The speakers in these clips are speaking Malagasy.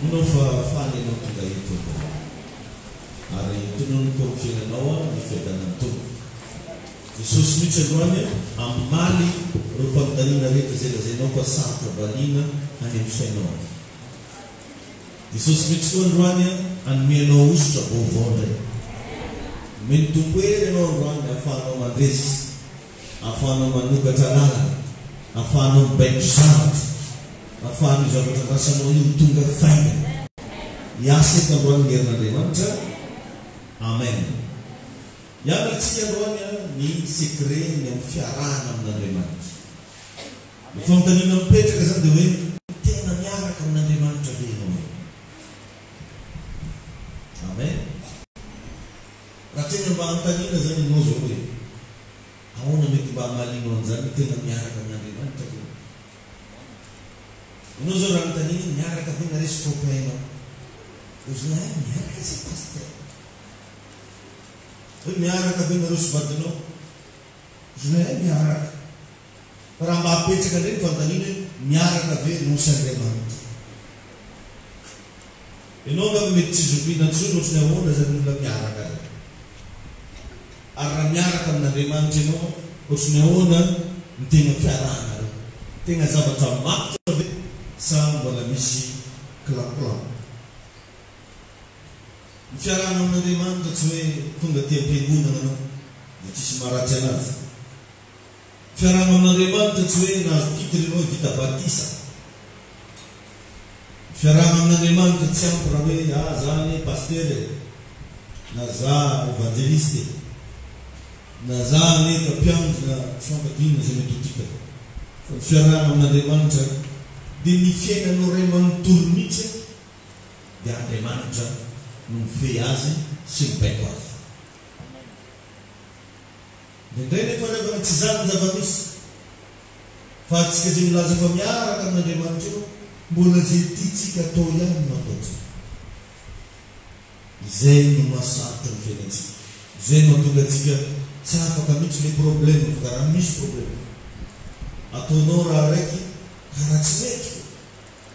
Uno fa le note da YouTube. Ari tunun ko fina nawa ni feda nantu. Jesus michegoane amali rupang tanina rito sila zeno ko sakto balina anim seno. Jesus michegoane an mieno usta bovonde. Mintukwere no rwanda afano madris. Afano manuka talala. Afano benchsat. Afano jabata rasano yutunga faida. Yasi kabron gerna demanta. Amen. Yang isia doanya ni sikre yang fiarana na demanta. Fonta ni no pete ka sa dewe tena nyara kam na demanta vino. Amen. Ratenya ba antani na zani nozo we. Aona mitiba mali no zani tena nyara kam na demanta. Nozo rantani nyara ka fina resto pena. Usna nyara ka si pastor. Nyara ka fina rus badno. Usna nyara. Para mape chakade fantani nyara ka fe no sangreman. Inoga mitchi zubi na tsuno usna wona zani la nyara ka. Arra nyara ka na reman chino usna wona ntinga farana. Tinga zabata mak sang wala misi kelak-kelak. Bicara nama deman tercuai tunggu tiap minggu dengan itu semara jalan. Bicara nama deman tercuai nas kita lino kita batisa. Bicara nama deman terciam prawe ya zani pastor, nazar evangelist, nazar ni kapian na semua tim macam itu tiga. Bicara nama deman ter demifiena no reman turnice dia demanja non feazi simpecos dentro fora com tizan da vamis faz que de lá de familiar com na demanja bola de titi que toia no todo zeno masato diferente zeno do gatinha safa camite de problema ficar mis problema a tonora reki Haratsmetu,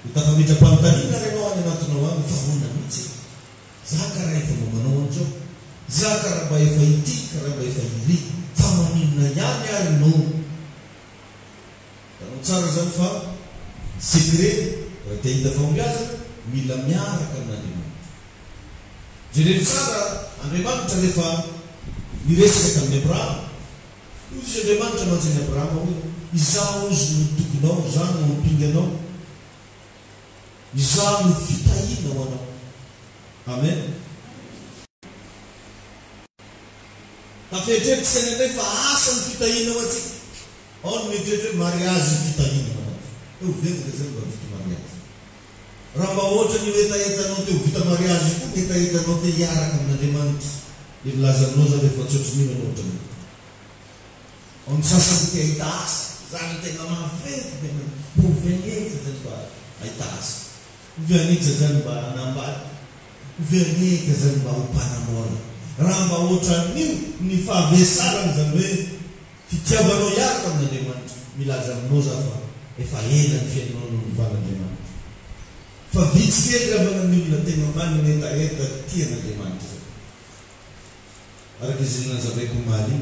kita kami Jepang tadi nare no ane natunawa mfahuna miti. Zakara ifa mumanojo, zakara ba ifa iti, kara ba ifa iri, famani na yanya no. Tanutsara zanfa sikre, rete ida fambiaza milamnyara karena dima. Jadi tsara ane bang talefa direse kan debra. Uji deman cuma debra mau. Isaus no tukno, já no pingano, já no fitaí no ano. Amém? Tá feito que você não faz um fitaí no ano. On me teve mariage fitaí no ano. Eu vejo que você não gosta de mariage. Ramba outra ni veta ita não tem fita mariage, porque ita não tem yara como na demanda. E lá já nós a ver fazer os mil no outro. On sasa que itas. Zani tega ma vete dengan buvenye tezanba aitas. Buvenye tezanba namba. Buvenye tezanba upanamora. Ramba otra ni fa vesara zambe. Fitiaba no yaka na demant. Milaza noza fa. E fa yela fie no vala demant. Fa vitske grava na mila tenga mani neta eta tia na demant. Ara kizina zabe kumali.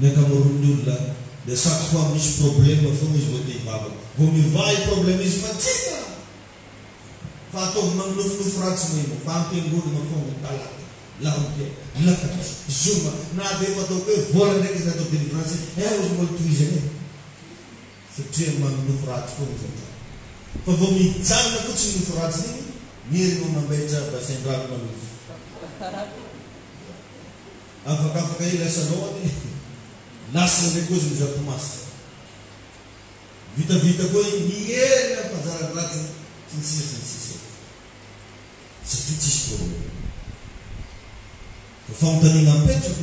Neka morundula. De chaque fois mis problème fomos voter baba. Como vai problema is fatiga. Fato não no frats mesmo. Fato tem good no fundo tala. Lá o que? Lá zuma. Na de fato que vola de que na to de frats. É os muito tuize. Se tinha man no frats como isso. Fa vomit zan na kuti no frats ni. Mesmo uma beija para sembrar uma luz. A faca ele essa noite. Nasce de coisa já tomaste. Vita coi ninguém vai fazer a graça sincero. Se tu te expor. O fontaninha pecho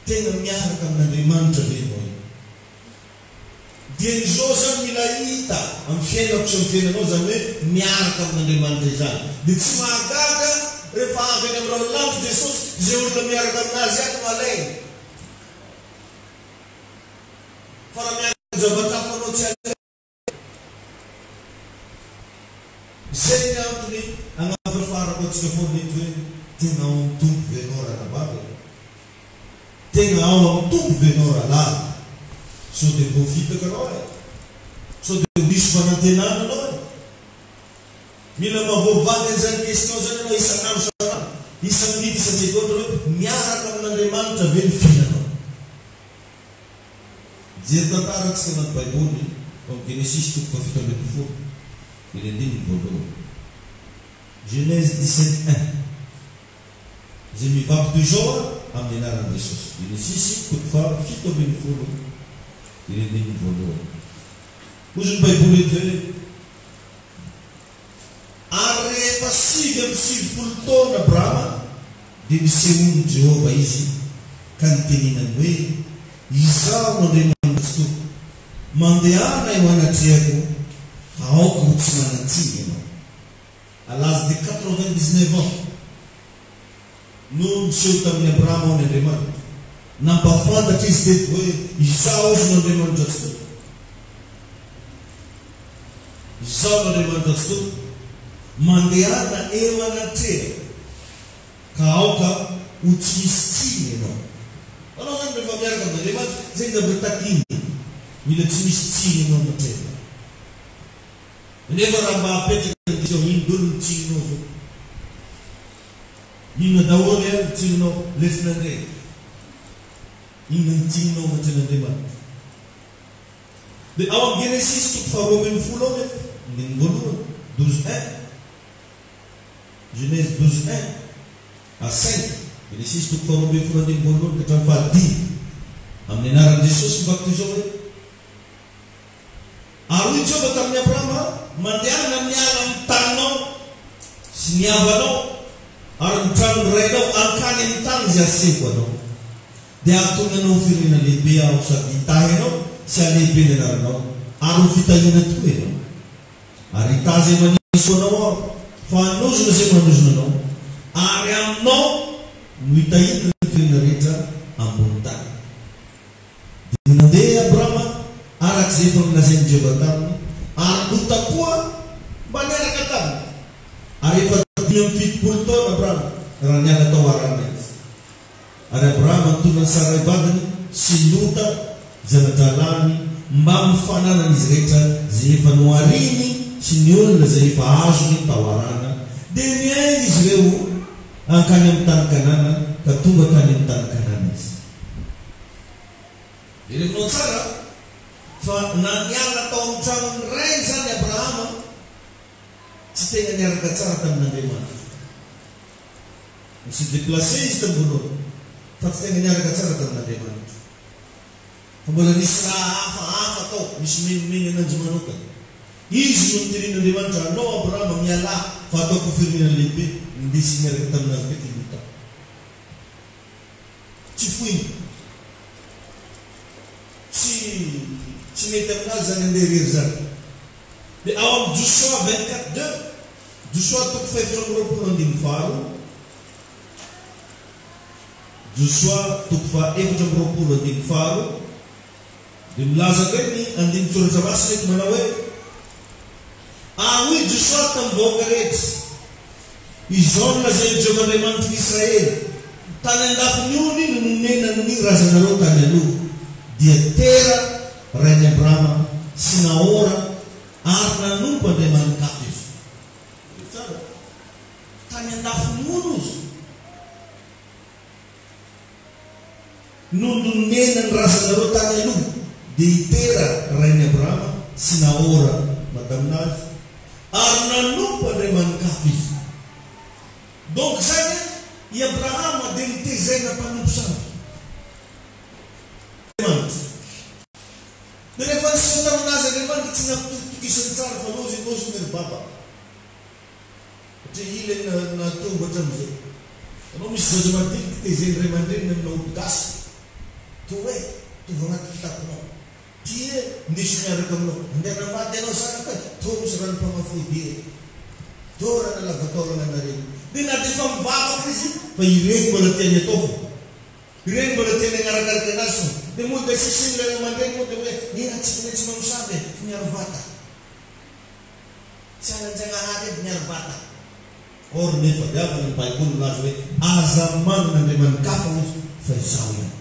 tem a minha cara na demanda de noi. Dia josa milaita, am fieno que fieno nós ame minha cara na demanda já. De cima gaga, refa vem para o lado de Jesus, Jesus na minha cara na já com além. Para minha jabata fono tia. Senha tuni ang voafitaka anao e. So dia misy fanantenana anao e. Mila mahavoavany an'izany question zany anao isan'andro san'andro. Isa-minity isa-seconde hoe miaraka amin'Andriamanitra ve ny fiainanao. Jery tantarantsika anaty Baiboly ao Genesis 17:1 ny andininy voalohany. Genèse 17:1 zay mivaky toujours amin'ny anaran'i Jesosy. Genesis 17:1 ny andininy voalohany. Hozy ny Baiboly eto hoe ary rehefa 970 taona Abrahama dia nisehoany Jehova izy ka nitenenany hoe izaho no Andriamanitra tompoko, mandehana eo anatrehako ka aoka ho tsy manan-tsiny ianao. À l'âge de 99 ans no niseho tamin'ny Abrahama ao ny Andriamanitra, nampafantatra izy teto hoe izaho izy no Andriamanitra tompoko, izaho no Andriamanitra tompoko, mandehana eo anatrehako ka aoka ho tsy misy tsiny ianao. Anao zany rehefa miaraka amin'Andriamanitra zay zavatra takiny, mila tsy misy tsiny ianao anatrehana. Nefa raha mba apetraka ny zao ino dolo ny tsinonao zao, inona daholo any ny tsinonao lefin'Andriana, inona ny tsinonao amatren'Andriamanitra. Dia ao amin'ny Genesis 2:20 ao ny voalohany 12:1. Genèse 12:1 à 5. Genesis 2:20 andiny voalohany ka hatramin'ny fahadimy. Amin'ny anaran'i Jesosy mivaky izao hoe ary hoy Jehova tamin'ny Abrahama, mandehana amin'ny ala amin'ny taninao sy ny havanao ary ny trano rainao ankany amin'ny tany izay asehoko anao, dia ahatonga anao ho firenena lehibe aho sady hitahy anao sy halehibe ny anaranao ary ho fitahiana tokoa ianao. Ary hitahy izay maniso anao aho fa hanozona izay manozona anao, ary aminao no hitahiana ny firenena rehetra ambony tany. Dia nandeha Abrahama arak'izay efa nilazain'i Jehova taminy, ary notapoa mba niaraka taminy. Ary efa 70 taona Abrahama raha niala tao arana izy. Ary Abrahama nitondra ny Sarai vadiny sy Lota zana-dralany mba mifanana izy rehetra zay efa nohariny sy ny olona zay efa azony tao arana. Dia miaina izy ireo ankany amin'ny tany Kanana ka tonga tany amin'ny tany Kanana izy. Irevinao tsara fa na niala tao amin'ny tranony ray zany Abrahama tsy tena niaraka tsara tamin'Andriamanitra. Misy déplacé izy tamin'ny voalohany fa tsy tena niaraka tsara tamin'Andriamanitra. Fa mbola nisy raha hafa tao, misy menimeny ananjy manokana. Izy no nitirian'Andriamanitra, anao Abrahama miala fa ataoko firenena lehibe, indesy niaraka taminazy mety Lota. Tsy foiny, tsy mety aminazy zany andeha irery zany. Dia ao amin'ny Joshua 24:2, Joshua 4:20, Joshua 4:20 dia milaza reny andiny tsoratra masina eto manao hoe hoy Joshua tamin'ny vahoaka rehetra, izao no lazain'i Jehova Andriamanitra Israely, tany andafiny ony no nonenany razanareo tany aloha, dia tera rain'i Abrahama sy Nahora ary nanompo Andriamanikafo izy. Tsara, tany andafiny ony izy no nonenany razanareo tany aloha, dia itera rain'i Abrahama sy Nahora mataminazy ary nanompo Andriamanikafo izy. Donc zany i Abrahama dia nitezaina mpanompo samby. Dia rehefa niseho taminazy Andriamanitra tsy nampitokisany tsara fa lozy ny baba. Satria ilay natombo hatramin'izay. Anao misy zaza madinika tezeny ray aman-dreniny aminao gasy. Toa tovy anaty kitaponao. Tie ndeso miaraka aminao. Andeha namaty anao saraka, toa misy ranom-pamafody. Toa raha nalavatorana anareo. Dia na dia efa mivavaka izy fa ireny mbola tiany atao. Ireny mbola tiany agnarakaraka anazy. Dia moa dia sisiny ray aman-dreny moa dia hoe tsy manosavy miaro vata. Tsy hanan-janahary edy miaro vata. Or nefa diavana ny Baiboly milaza hoe aza manana Andriamanikafo izy fa izao ihany.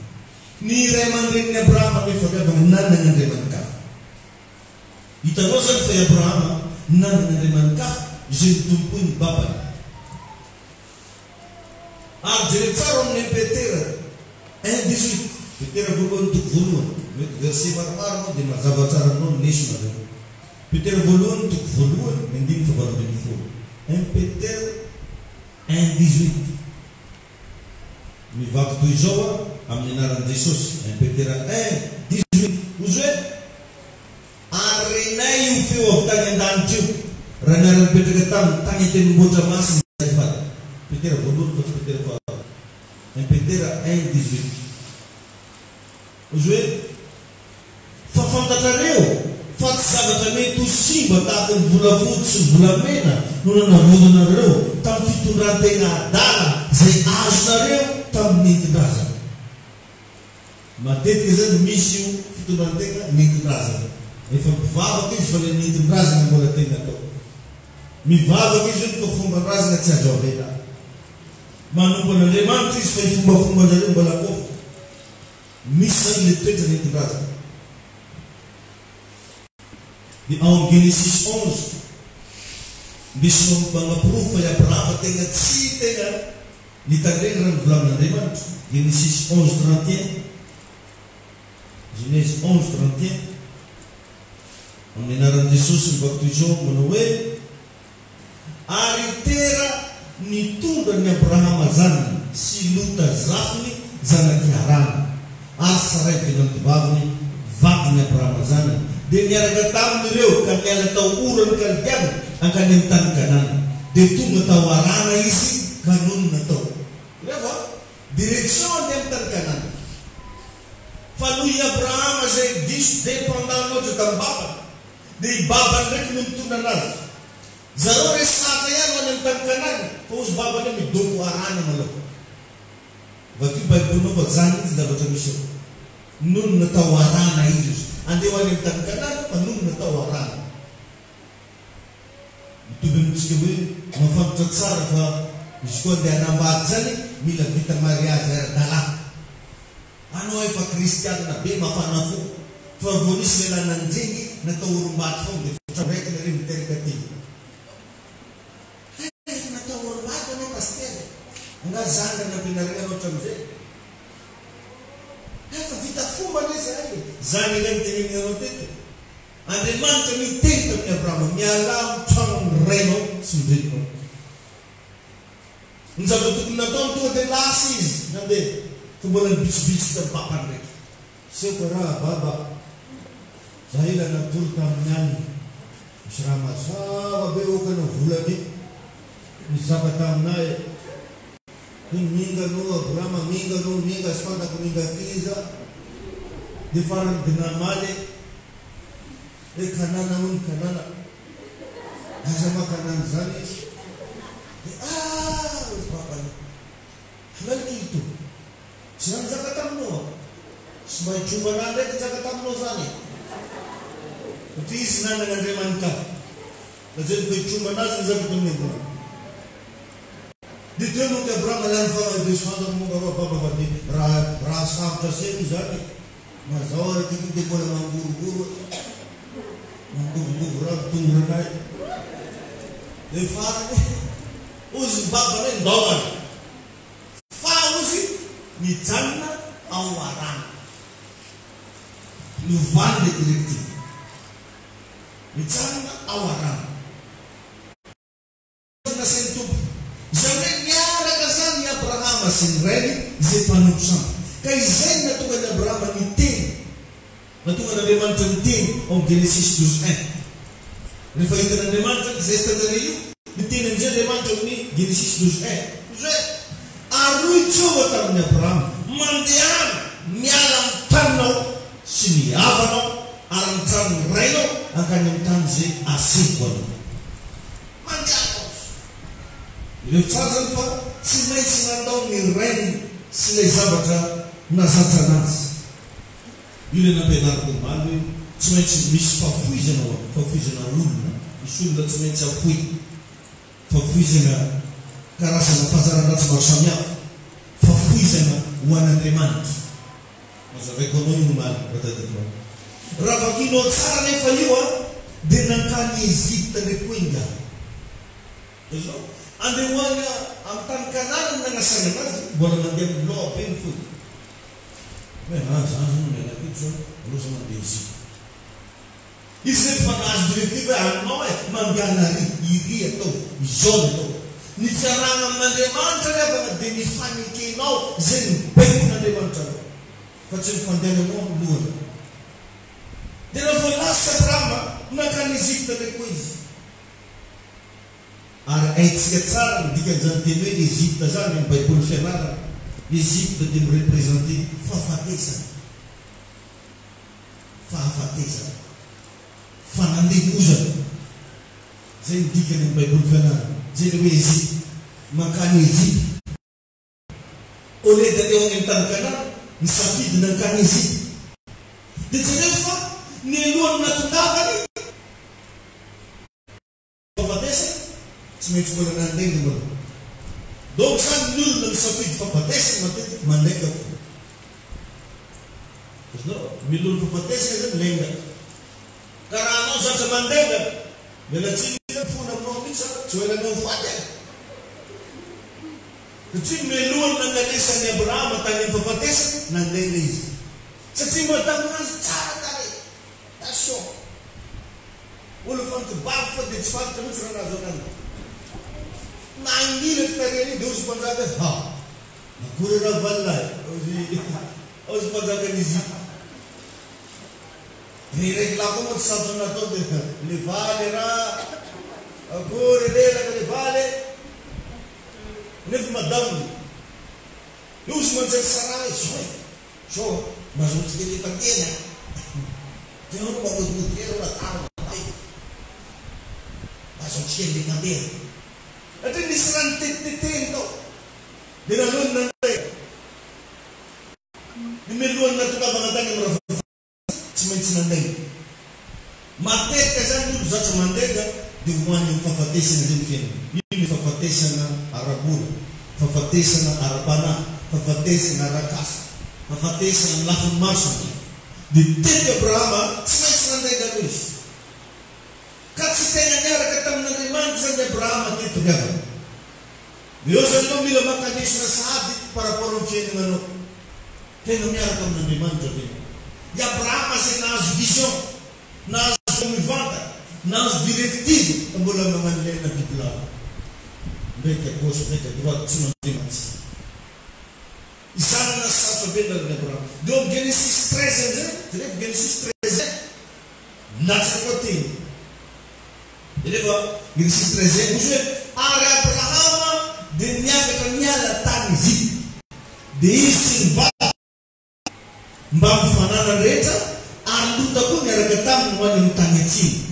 Ny ray aman-dreniny Abrahama rehefa avy nanana andray manin-kafa. Hitanao zany fa Abrahama nanana andray manin-kafa izay nitomboy ny babany. Ary jereo tsara amin'ny Petera 1:18. Petera voalohany toko voalohany. Mety verset maromaro moa dia mazava tsara anao ny lesona reo. Petera voalohany toko voalohany 1:20. 1 Petera 1:18. Mivaky toy izao amin'ny anaran'i Jesosy. 1 Petera 1:18. Ozy hoe ary renay io feo avy tany an-danitra io raha niara-nipetraka tamin'ny tany an-tendrombohitra masina izay fady. Petera voalohany fa tsy Petera faharoa. 1 Petera 1:18. Ozy hoe fa fantatrareo fa tsy zavatra mety ho simba tahaka ny volafotsy sy ny volamena no nanavoninareo tamin'ny fitondran-tena adala izay azonareo tamin'ny nentin-drazana. Matetika zany misy io fitondran-tena nentin-drazana. Efa mivavaka izy fa le nentin-drazana mbola tena atao. Mivavaka izy fa fomban-drazana tsy azo avela. Manompo an'Andriamanitra izy fa ny fombafomban-jareo mbola kofa. Misy zany le toetra nentin-drazana. Dia ao amin'ny Genesis 11 misy manampirofo fa Abrahama tena tsy tena nitandreny raha nivolamin'Andriamanitra. Genesis 11:31. Genèse 11:31. Amin'ny anaran'i Jesosy mivaky toy izao manao hoe ary tera nitondra ny Abrahama zanany sy Lota zafiny zanaky Harana ary Sarai tenan'ny vaviny vadiny Abrahama zanany dia niaraka tamin'ireo ka niala tao orany Kaldiana hankany amin'ny tany Kanana dia tonga tao Harana izy ka nonona tao. Rehefa direction andeha amin'ny tany Kanana. Fa noho i Abrahama zay diso dépendant loatra tamin'ny babany dia i babany ndraiky no mitondra anazy. Zareo resaka ihany ho any amin'ny tany Kanana fa ozy babany midoko Harana maloha. Vakio baibolonao fa zany tsy zavatra misy eo. Nonona tao Harana izy. Andeha ho any amin'ny tany Kanana fa nonona tao Harana. Mitovy amintsika hoe mafantatra tsara fa izy koa andeha hanambady zany mila vita mariage ara-dalà. Anao efa kristianina be mafana fo fa vonisy lelana anjengy natao orom-baty foana dia fotra raiky na re miteraka ty. Natao orom-baty anao pastera. Nga zanga nampianarina anao hatramin'izay. Efa vita fomba ilay zany. Zany ilay mitenenina anao teto. Andriamanitra miteny tamin'ny Abrahama mialamo trano ny renao sy ny reninao. Ny zavatra tokony nataony tonga dia lasa izy nandeha. Fa mbola nibitsibitsy tamin'ny papany ndraiky. Seko raha baba za ila natory tamin'ny any misy raha mazava be okana volany misy zava taminay minga no Abrahama minga sy fantako minga kiza dia farany dinamaly Kanana hono Kanana aza makanana zany dia ozy papany halaliky ito tsy raha nizaka taminao sy mba hitrombana ndraiky nizaka taminao zany satria izy nanana Andriamanikafa fa zay fa hitrombana azy nizaka tamin'ny Abrahama. Dia teo moa ty Abrahama lany fa dia fantako moa rao baba fa dia raha sarotra seny zany mazao araka ity dia mbola mangorogoro mangorongovo raha tongoranay dia farany ozy babany ndaovana fa ozy mijanona ao Harana novany le directive mijanona ao Harana naseny tompo izay hoe miaraka zany i Abrahama sy ny reny izay mpanompo sambo ka izay natonga ny Abrahama niteny natonga n'Andriamanitra niteny ao Genesis 12:1. Rehefa hitan'Andriamanitra izay sy tanjare io niteny amin'izay Andriamanitra amin'ny Genesis 12:1 hoe aroy Jehova tamin'ny Abrahama mandehana miala amin'ny taninao sy ny havanao ary mitrano ny renao hankany amin'ny tany izay aseko anao. Mandehana ireo tsara zany fa tsy maintsy nandao ny reny sy ilay zavatra nazatra anazy. Io le nampianarako omaly hoe tsy maintsy misy fafoizana olona. Misy olona tsy maintsy afoy. Fafoizana karazana fahazarana tsy maro samihafa. Fafoizana ho an'Andriamanitra. mazavaiko anao io omaly batatatao raha vakinao tsara nefa io a dia nankany Egypte ndraiky koa inga zao andeha hoany amin'ny tany Kanana nanasana anazy mbola mandeha miloha be ny fody zany no mianakito zao aloza mandeha Egypte izy nefa nahazo directive aminao mangana iri atao izao atao ny fiarahana amin'Andriamanitra rehefa dia ny fanekenao zay ny baikon'Andriamanitra anao fa tsy nifandehananao amin'ny lohana dia rehefa lasa Abrahama nankany Egypte ndraiky koa izy ary haitsika tsara ny dikan'izany teny hoe Egypte zany amin'ny baiboly fianarana Egypte dia mirepresente fahafatesana fanandevozana zay ny dikany amin'ny baiboly fianarana zay le hoe Egypte mankany Egypte au lieu d'aller amin'ny tany Kanana nisafidy nankany Egypte dia jereo fa ny alohany natondavany fahafatesana tsy maintsy mbola nandengy mbola donc zany ny olona misafidy fahafatesana matetika mandenga fo milolo fahafatesana zany lenga ka raha anao zatra mandenga mila tsy fona aminao mihitsy tsy hoelanao fady satria melohany nanganesany Abrahama tany amin'ny fahafatesana nandenga izy satria mbola taminazy tsara tare attention olo fantobavy fa dia tsy fantatra mihitsy raha nazo anany nangilaka tareny dia ozy mpanjaka nakory raha valilay ozy mpanjakany Egypte iraiky laha koa moa tsy sarotra natao dia le valy raha akory lelaka le valy nefa madamony ozy manjaka sarana izy zao mazotsika lefantena dia ano mamotimotera nataro mazotsika lefantena satria nisy rano tetiteteny tao dia nalohany nanday ny melohany natongavana tany amin'ny raha tsy maintsy nandenga matetika zany olo zatra mandenga dia hoany amin'ny fahafatesana zay ny fiainana io ny fahafatesana arabola fahafatesana arabana fahafatesana arakasa fahafatesana ny lafiny masona dia tety Abrahama tsy maintsy nandenga aloha izy ka tsy tena niaraka tamin'Andriamanitra zany Abrahama teto riavana dia eo zany anao mila makanesina sahady par rapport amin'ny fiainananao tena miaraka amin'Andriamanitra be i Abrahama zay nahazo vision nahazo mivanta nahazo directive mbola magnano lena bibilao ndraiky à gauche ndraiky à droite tsy mandematsy izany nasarotra be lalany Abrahama dia ao Genesis 13 amizay rehefa Genesis 13 natsaka koa teny rehefa Genesis 13 ozy hoe ary Abrahama dia niakatra miala tany Egypte dia izy sy nivava mba mifanana rehetra ary Lota koa niaraka taminy ho any amin'ny tany atsimo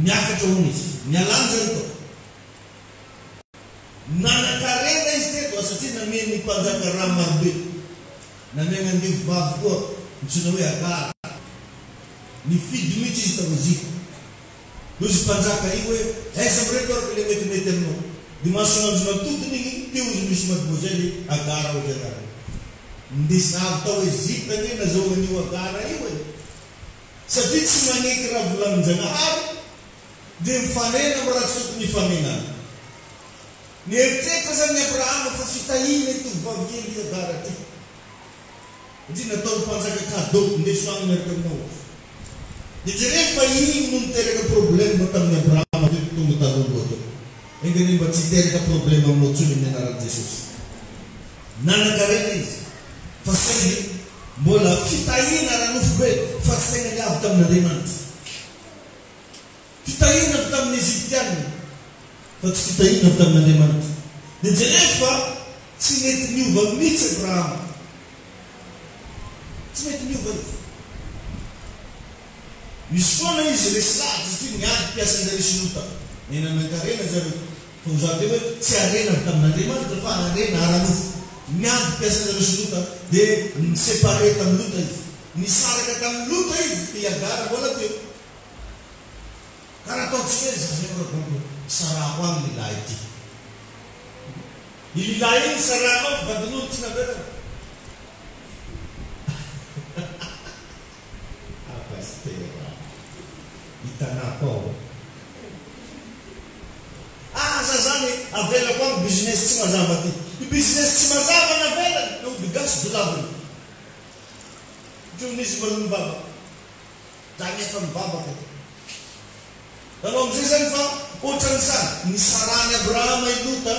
miakatra hono izy mialanja ny tao nanankarena izy teto satria nameny ny mpanjaka raha marobe namena andevo vavy koa mitsona hoe Agara nifidy mihitsy izy tao Egypte ozy mpanjaka io hoe aiza mireto araka le metimety aminao dia mahasognanjo natodiny igny teo izy misy mademoiselle Agara ozy Agara ndesina avy tao Egypte ane nazahoan'io Agara io e satria tsy maneky raha volanin-Janahary dia mifanena amin'ny raha tsy tokony hifanenana ny eritretra zany Abrahama fa fitahina tovovavy kely Agara ty satria nataony mpanjaka cadeau ndeso agny miaraka aminao dia jerefa igny no niteraka problème tamin'ny Abrahama tonga taloha engany mba tsy hiteraka problème aminao tsony amin'ny anaran'i Jesosy nanankarena izy fa sainy mbola fitahina raha nofo be fa tsy tena niavy tamin'Andriamanitra fitahina avy tamin'ny Egyptianina fa tsy fitahina avy tamin'Andriamanitra dia jerefa tsy mety miova mihitsy Abrahama tsy mety miova izy misy foana izy resilady satria niady mpiasan'zare sy Lota nenanankarena zareo fa ho zany hoe tsy arena avy tamin'Andriamanitra fa arena ara-nofo niady mpiasan'zare sy Lota dia nisepare tamin'ny Lota izy nisaraka tamin'ny Lota izy dia Agara mbola teo karaha ataontsika hoe zazakoragongo saraho agny lilahy ity i lilahy iny sarahanao vadin'olo tsy naberana avela koa business tsy mazava ty. I business tsy mazava navela eo bigasy dolaviny. Teo nisy mbola mivavaka. Zany efa mivavaka. Anao amizay zany fa ohatran'izany nisarany Abrahama ilota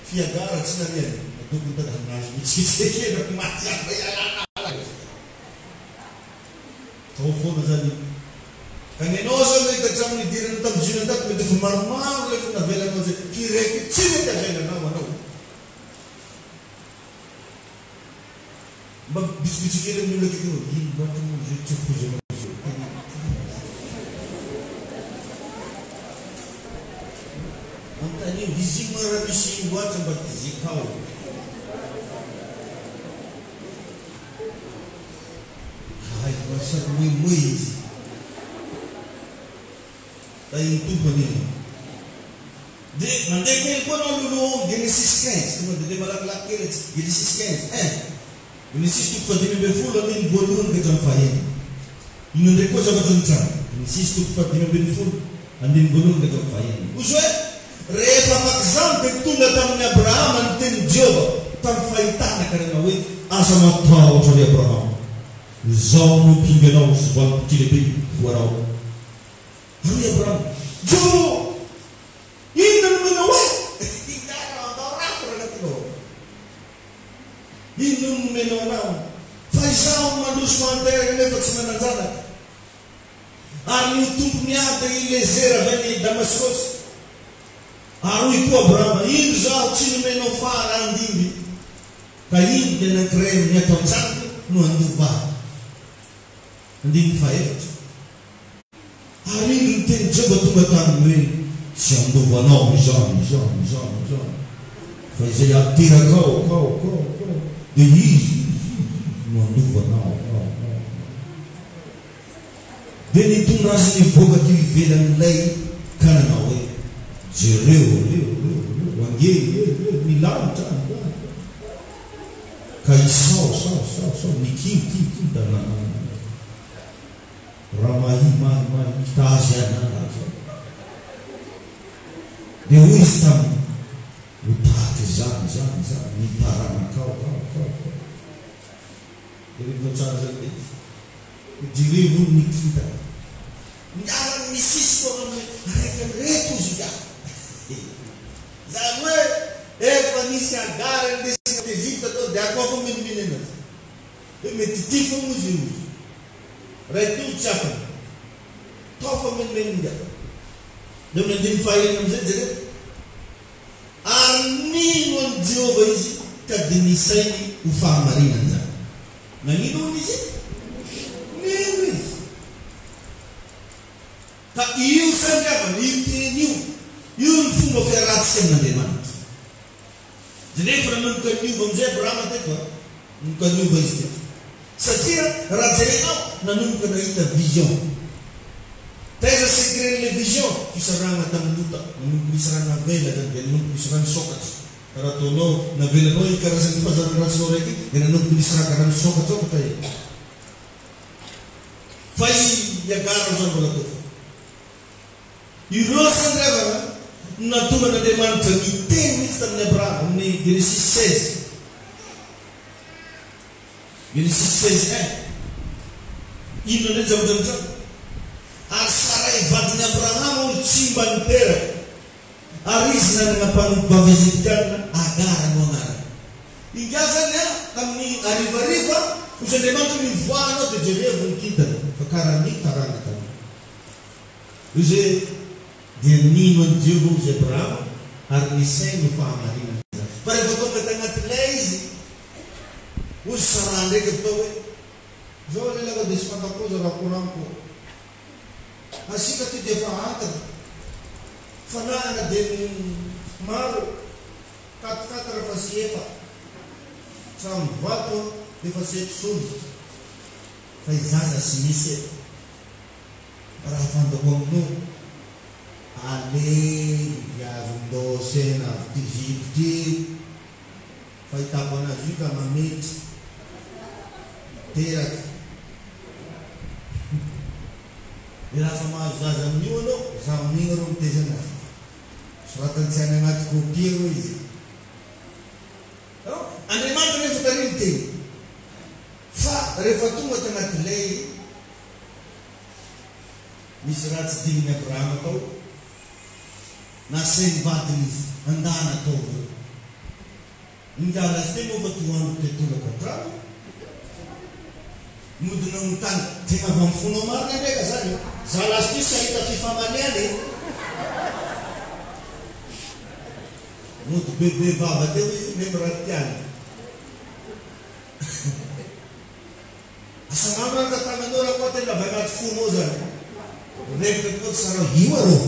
fiagara tsy nariany. Madoko tadanazy mitsitsy maty aby ialana. Tao foana zany. Kaninao zao mety hatramin'ny idirana tamizina tato mety efa maromaro le efa navela anao zay firaiky tsy mety avelanao anao. Mba bisibisy kely amin'ny olona kely ino loatra moa zay tsy fozana zao. Antanio izy mara misy loatra mba tizikao. Ay, masaka moimoy izy. Tayo tumpany. De mandeha kely koa anao loloa Genesis 15. Tonga de malakilaky kely Genesis 15. Genesis 15 amin'ny voalohany ka hatramin'ny fahaenina. Ino ndray koa zavatra mitrano. Genesis 15 andiny voalohany ka hatramin'ny fahaenina. Ozy hoe rehefa fakizany dia tonga tamin'ny Abrahama ny teny Jehova tamin'ny fahitana karena hoe asa matahotra ry Abrahama. Izao no mpinga anao sy valoko ty lehibe voarao. Ary Abrahama, Jo! Ino no menao hoe? Hidara andao rafitra anatinao. Ino no menao anao? Fa izaho mandroso manteraka nefa tsy mananjanaka. Ary ny tompony ady Eliezer avy any Damaskos. Ary hoy koa Abrahama, ino zaho tsy nomenao fara andimby. Ka ino dia anankiray ny ato an-janoko no andovahy. Andimby faefatra. Ary ino ny teny Jehova tonga taminy hoe tsy andovanao izany. Fa izay ateraka ao. Dia izy no andovanao. Dia nitondra azy nivoaka ty ivelan'ilay kananao hoe jereo angely milanitra ka isao mikim raha mahi hitazy anazy. Dia hoy izy taminy ho tahaky zany mitaranakao. Dia rehefa tsara zany direvo nikita. Miara misisy koa araiky izy ka. Zany hoe efa nisy agara ndesina Egypte atao dia akoa fa menimeny anazy. Hoe mety ty foana izy io. Ray tolo tsy afana. Tao fa menimeny ndia. Dia mandiny fahaenina amizay jereo. Ary nino any Jehova izy ka dia nisainy ho fahamarinany zany. Nanino hono izy? Nino izy? Ka io sandrava, io teny io ny fomba fiarahantsika amin'Andriamanitra. Nefa nanomboka niova amizay Abrahama teto. Nanomboka niova izy teto. Satria raha jerenao nanomboka nahita vision. Taiza secret le vision fisarana tamin'ny Lota. Nanomboka misy raha navela zany dia nanomboka misy raha nisokatra. Raha ataonao navelanao ikarazan'ny fahazarana ratsinao raiky dia nanomboka misy raha karaha nisokatra ao tae. Fa iagara zao mbola tao. Ireo sandravana natonga n'Andriamanitra niteny mihitsy tamin'ny Abrahama amin'ny Genesis 16. Genesis 16:1. Ino ndray zavatra mitrano? Ary Sarai vadiny Abrahama olo tsy mba niteraka. Ary izy nanana mpanompo Eziptiana Agara no anarany. Inga zany tamin'ny arivariva ozy Andriamanitra mivoahanao dia jereo nikintana fa karaha ny tarana taminy. Io zay dia nino any Jehova ozy Abrahama ary nisainy ho fahamarinana. Fa rehefa tonga tagnatin'ilay izy ozy Sara ndraiky atao hoe zao lelaka dia sy fantakoza raha koranko. Asika ty dia efa antana. Fanahana dia maro 4 fa sy efa. Trano vato dia efa sy episony. Fa izaza sy misy raha fantako aminao. Ale viazon-dosena Egypte fahitako anazy io ka mamety teraka. Dia lafa mahazo zaza amin'io anao, zaho amin'igny reo mitezana. soratantsiany agnaty kopia eo izy. Andriamanitra rehefa tariny teny. Fa rehefa tonga tagnaty lay misy raha tsy dininy Abrahama tao. Nasainy vatiny izy, andana ataovy. Ingala azy teny moa fa toandro tetolaka an-trano. Modina amin'ny tany tegna avy amin'ny fonao marina ndraika zany. Za lasy ty sahita fifamaniany. Mody bebe vava teo izy memy raha tiany. Asa mamra ka tagnanora koa tena avy agnaty fonao zany. Revaka koa tsara io arô.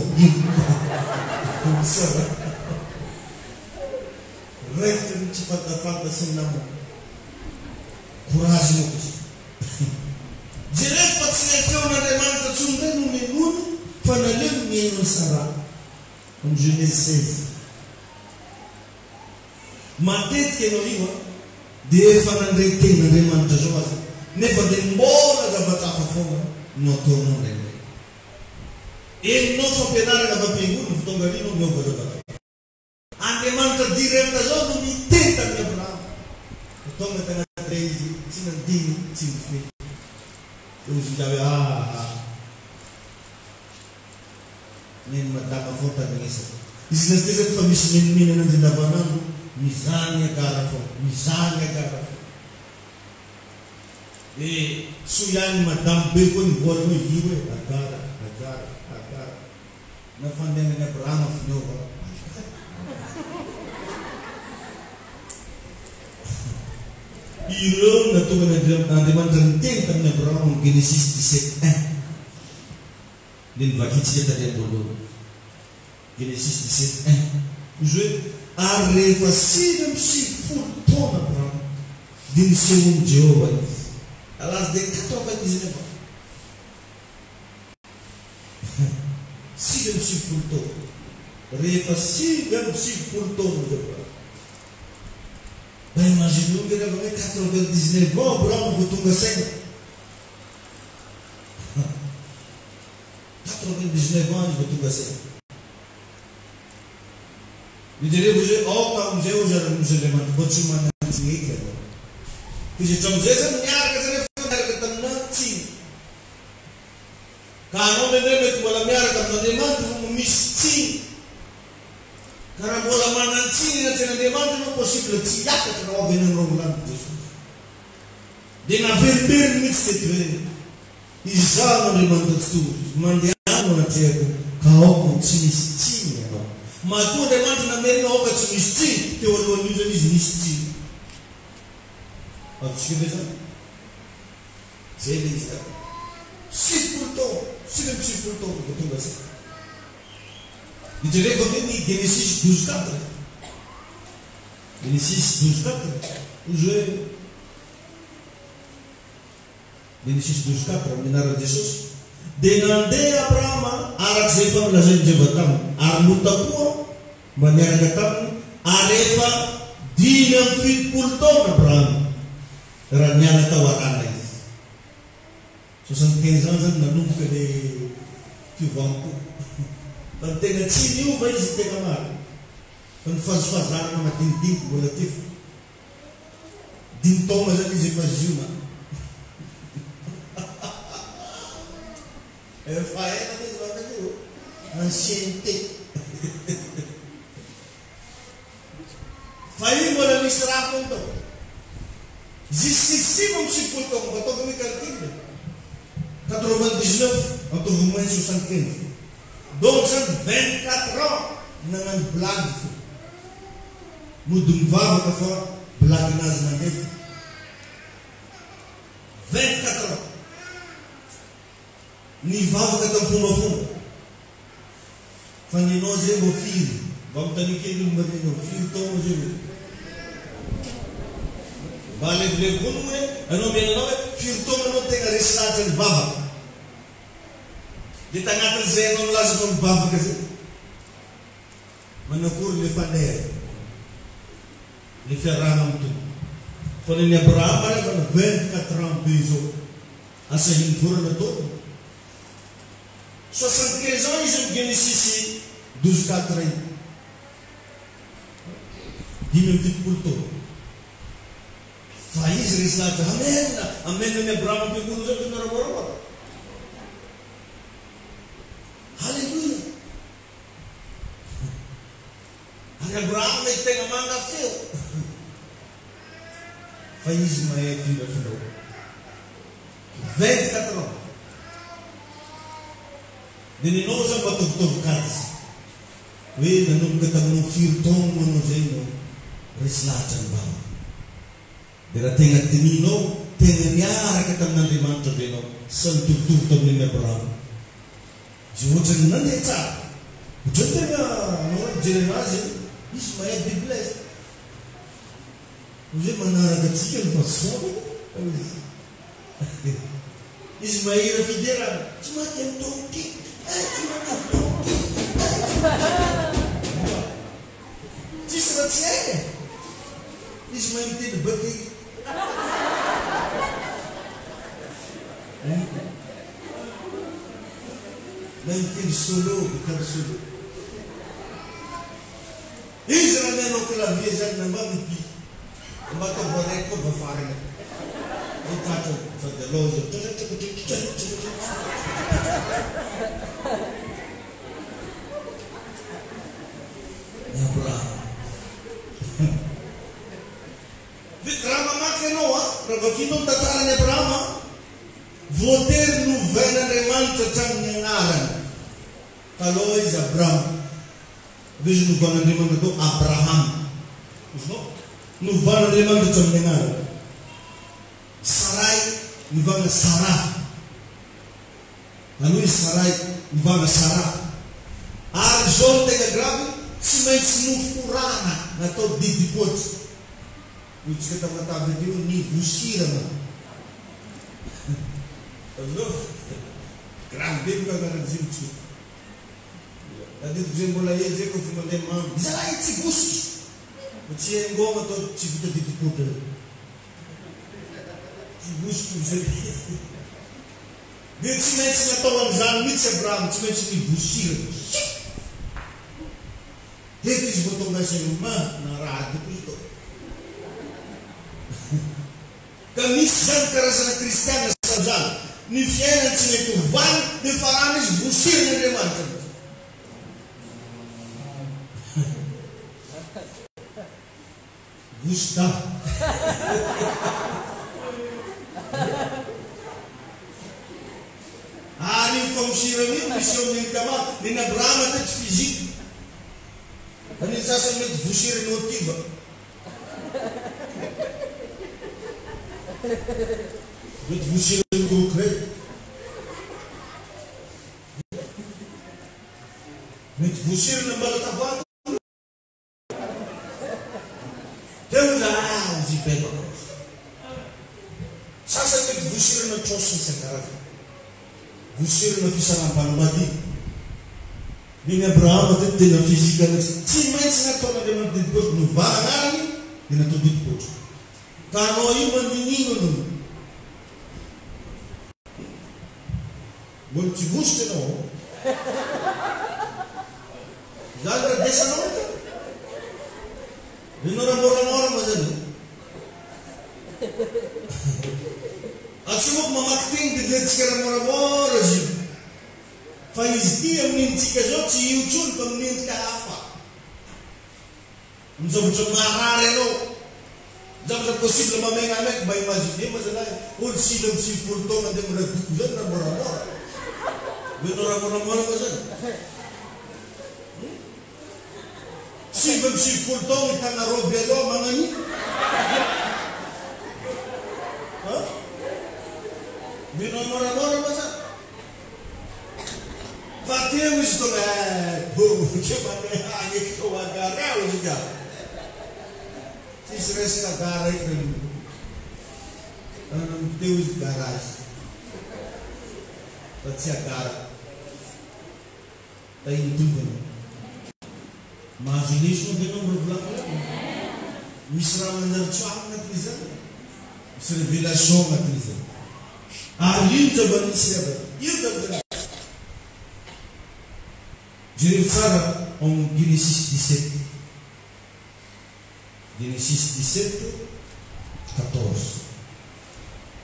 Revaka ny tsy fantafantasy ny namana. Courage moa izy. Jereo fa tsy nefeon'Andriamanitra tsondray no menony fa naleo ny miaino ny Sara. Amin'ny Genèse 16. Matetika ianao io dia efa nandray tenin'Andriamanitra zao azy. Nefa dia mbola zavatra hafa foana no ataonao ndraindray. Eninao fampianarana fampiangoana ny fotongan'ino miova zavatra. Andriamanitra direct zao no miteny tamin'ny Abrahama. Tonga tagnaty izy tsy nandiny tsy mifehy. Izy lawe neny madama foa tagnesa. Izy nasitezaka fa misy menimena nanjy andavanandro mizany agara foa, mizany agara foa. Soiany madama be koa nivoarana hoe io hoe agara. Nafandehanany Abrahama finiova. Ireo natonga n'Andriamanitra niteny tamin'ny Abrahama amin'ny Genesis 17:1. Dia nivakitsika tany am-boalohany. Genesis 17:1. Izy hoe ary rehefa 970 taona Abrahama dia nisehoan'i Jehova izy. À l'âge de 99 ans. 970 taona. Rehefa 970 taona izy Abrahama. Ben imaginons que avait 99 ans, Abraham vous tombe 5. 99 ans, je vous tombe 5. Vous direz, vous avez, oh, quand vous avez, vous avez, vous avez, vous avez, puis je tombe, j'ai un milliard que c'est le fond de la nanti. Quand on me met pour la mer, quand on demande, vous me mistez. Karena bola manansi na tena demanda no possible tsiaka tena ovena no land Jesus. Dena verber mistete. Izano le manda tu, mandiano na teko, kaoko tsimistinha no. Ma tu demanda na merino oka tsimistin, te olo nyuza mistin. Acho que veja. Zele está. Sifulto, que tu vai ser. E direi comigo em Genesis 12:4. Genesis 12:4. Genesis 12:4. Menara Jesus. Denande Abraham arak zefa melazainy Jehovah ary notakoa maniaraka taminy ary efa 75 taona Abraham raha niala tao arana izy. 75 ans zany nanomboka le fiovanko. Fa tena tsy niova izy tena maro. Fa nifazofazarana madinidinika mbola tifo. 10 taona zany izy efa ziona. Efa ela izy vakany io. Ancienneté. Fa io mbola misy raha foana tao. Jusqu'ici moa misy taona mba ataovy ny calcul. 99 ataovy moins 75. Donc ça 24 ans nanano blague fo. Mody mivavaka fa blague nazy mandefa. 24 ans. Nivavaka tamin'ny fombafomba. Fa ninao zay mbô firy. Mba mitany kely maninao firy taona zay. Mba alevilevi koa hoe anao menanao hoe firy taona anao tegna resy lahatra ny vavaka. Dia tagnatin'izay anao milaza fa mivavaka zay. Manakory le fandeha. Le fiarahana amin'ny tompo. Fa ny Abrahama rehefa 24 ans be izao. Asa hinivorana taona. 75 ans izy amin'ny Genesis 12:4. 50 fa izy resy lahatra amen ny Abraham ampiangono zao tena raha halleluia. Ary Abraham ay tegna mangafeo fa izy mahay findrafindrao 24 ans dia ninao zao mba tovitovokady hoe nanomboka taminao 4 taona manao zay no resy lahatra ny vava dia raha tegna tininao tegna miaraka tamin'Andriamanitra be anao sa mitovitovy tamin'ny Abraham zay ohatrany nandeha tsara ohatry tegna anao mijery anazy izy mahay Biblia zay manaraka atsika ny fahasoa izy mahira fiderana tsy maty amin'ny taoky tsy maty amin'ny taoky tsisy raha tsy haika izy mahay miteny baty mahay miteny solo gitara solo izy raha mianao klavie zany namba mipi namba atao voaraiko koa vafarana itatra sady aloha zao Abraham raha mamaky ianao raha vakinao ny tantarany Abrahama voatery novain'Andriamanitra hatramin'ny anarany taloha izy Abraham izy novan'Andriamanitra atao Abraham izinao novan'Andriamanitra hatramin'ny anarany Sarai nivana Sara aloha izy Sarai nivana Sara ary zao no tegna gravy tsy maintsy noforana natao didipotra itsika tamatavy akeo ny vosirana azao gravy be mikakarak'izay aditiko zay mbola ely zay kofa mandeha mamy zalahy tsy bosiky tsy engoma atao tsy vita didipotra bosiko zay dia tsy maintsy natao an'izany mihitsy Abraham tsy maintsy nivosira teto izy vao tonga saina na raha adiko izy tao ka misy zany karazana kristiana sa zany ny fiainany tsy mety hovany dia farana izy vosirany'Andriamanitra vosida ary famosirany misy eo amin'ny kama ny Abraham teto fizika any sasany mety vosirany otiva mety vosirany concret mety vosirany ambala tavana tena zibeba sasany mety vosirana trosiny isan-karazany vosirana fisanam-panambady ny Abraham teto tena fizika tsy maintsy nataon'Andriamanitra didipotra novana anarany dia natao didipotra ka anao io maninino mbola tsy vositra ianao zany raha desanao ianao raha moramora ma zany atsy moko mamaky tegny dia verytsika raha moramora izy fa izy ty amin'intsika zao tsy iotsony fa amin'endrika hafa mizavatra marary anao zavatra possible mamegna amaiky mba imagine ma zalahy olo 5 taona dia miradoko zany raha moramora ianao raha moramora ma zany 5 taona hitana roby aloha magnani minao moramora ma zany fa teo izy tonga ke mandeha agny eky tao agara izy ka tsisy resaka gara eky teo izy garage fa tsy agara tainitombona mahazo lesona dia anao miravolana misy raha manjary-tsoany anatin'izany misy révélation anatin'izany ary io javanisy io javanisy jereo tsara en Genesis 17 Genesis 17, 14.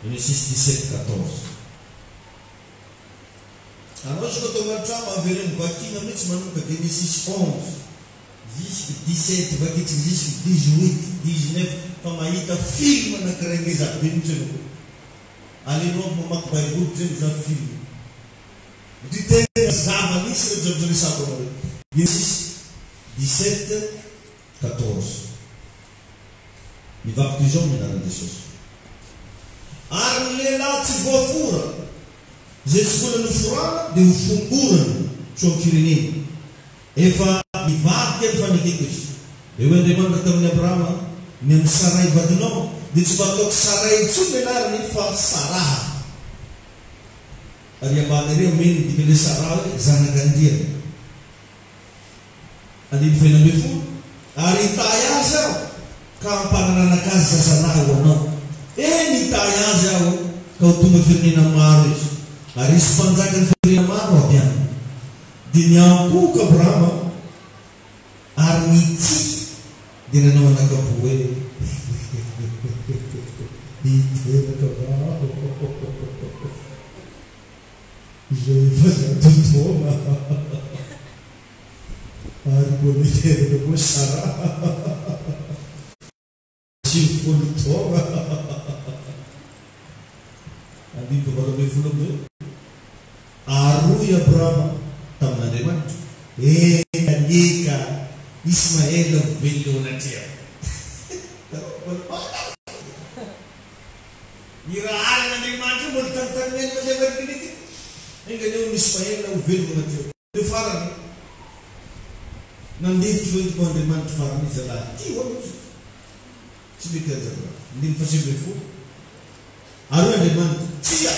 Genesis 17, 14. Alors, je retourne à ça, on verra une voiture, mais tu m'as dit que Genesis 11, jusqu'à 17, jusqu'à 18, 19, comme il y a un film dans le Crédit. Allez, non, mon mec, il y a un film. Du temps, ça va, c'est le job de ça. Genesis 17, 14. Il va toujours me donner des choses. Arme lá te boa fura. Jesus no fura de fungura chokirini. Eva iva que fa nikikus. Ewe de man katam ne brama nem sarai vadno de batok sarai sumenar ni fa sarah. Aria badere min dikele sarah zana gandir. Adi fena befu ari tayaza kampana na casa sana wono. Ni tayaza kau tu mefirni na maris. Aris panjakan firni na maro bian. Dinyaku ke Brahma armiti dina naman nakapuwe. Ite nakabao. Jeva jatutoma. Arbolite na sara. Sifultoma. Adi ko ba may fulog doon? Aruya Brahma tamna deman. Andika Ismael billo na tiya. Iraan na deman ko multang-tang yan na deman kiniti. Ang ganyan Ismael na billo na tiya. Di farang nandito ko ang deman farang sa lahat. Tiwa mo siya. Sibika sa ba? Hindi pa siya before. Aruya deman tiya.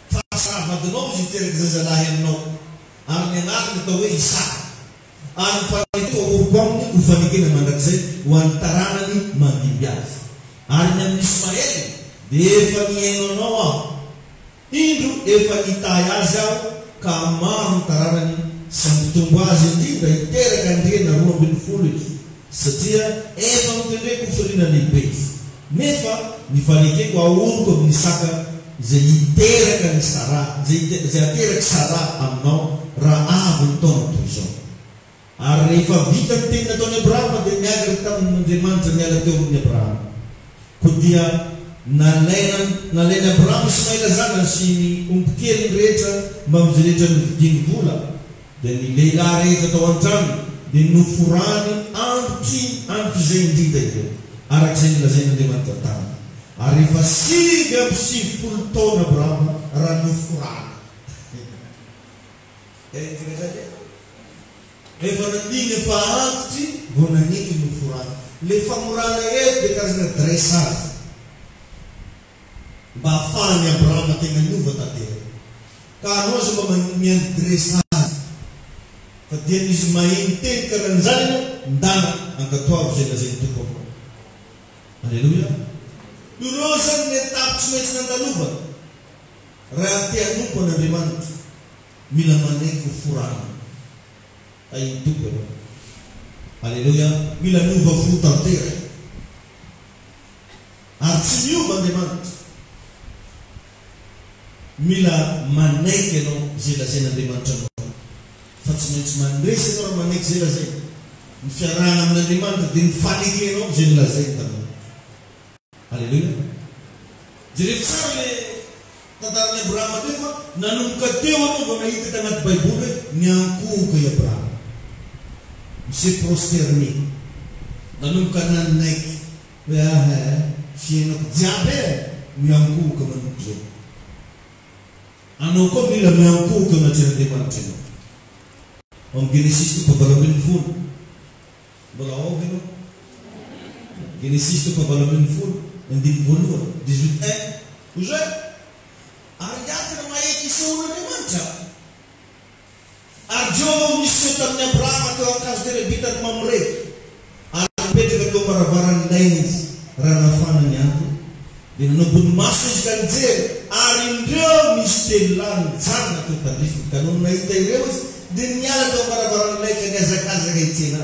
Fasa novo de ter que exagerar no armenado de towe isa an fanito o bom o fanike na mandakse o antarana ni mandibias arnya Ismael de fanieno noa indro e fanitayaza kama antarana ni samtumbaze ndi da itera kandie na rua bin foolish satia eva mtende kufurina ni base nefa ni fanike kwa urko nisaka zeitera kan sara zeitera sara amno raab unton tuso arriva vita tinna tone brava de negra tam de mantra nela to ne brava kudia na lena brava smaila zana sini pequeno reta mamzeleja din vula de ni leila reta to antran de no furani anti zendida arak zendila de mantra arriva siga si fultona brava ranu furana. E fanandine faati bonaniki no furana. Le famurana de casa dressar. Ba fanya brava tenga nuva tatere. Kanoso ba man dressar. Fatien Ismail ten karanzana ndana ang katwa sa tuko. Hallelujah. Durosan ne tapsmets na taluba. Reatia nupo na demant. Milamane ko furana. Ay tuko. Hallelujah. Mila nuva fruta tere. Artsimiu ba demant. Mila maneke no zila zena demant. Fatsmets mandrese no manek zila zena. Mfiarana na demant din fanike no zila zena. Haleluya. Jadi sale tatarnya Brahma deva nanung katewa no bana ite tangat Bible nyangku kaya Brahma. Si prosterni. Nanung kanan naik ya sino jabe nyangku ke manukso. Ano ko bila nyangku ke macam de macam. Om Genesis tu pabalamin full. Balaw gino. Genesis tu pabalamin full. Hindi volume 18 уже арjat na may kisuno ni mancha arjo nisota nya Brahma to akas dire bitat mamre arbete ko marabaran lains ranafana nya dinubun masus kanze arindo mistelan sana to tarif kanun na itairewas dinyala to marabaran lai kaga zakaza gaitina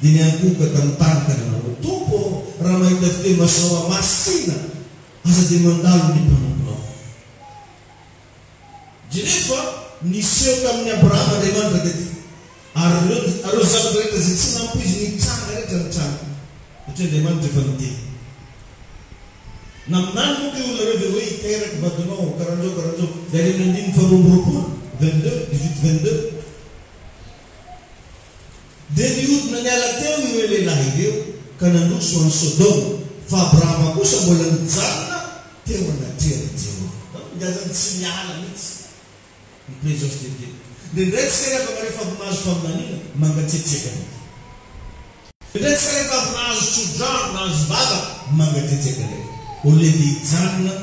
dinyan akoka tamintany kananao tompo raha mahita fite masoa masina aza dia mandalo ny mpanomponao jenefa niseho tamin'ny Abrahama Andriamanitra dia ary ireo zavatra rehetra zay tsy nampoizy ny tranga rehetra ny tranga satria Andriamanitra efa miteny naminany moa ty olona reo hoe hiteraka vadinao karan'izao dia reny andiny faharoa 22 dia nihodina niala teo ireo lehilahy ireo ka nandroso any Sodoma fa Abrahama kosa mbola nijanona teo anatrehany Jehova ngazany tsy miala mihitsy ny présence de Dieu dia ndraitsika rehefa rehefa avinazo faminanina mangatsiatsiaka ndraitsika rehefa avinazo tsodrano nazo vava mangatsiatsiaka ndraiky ole dia hijanona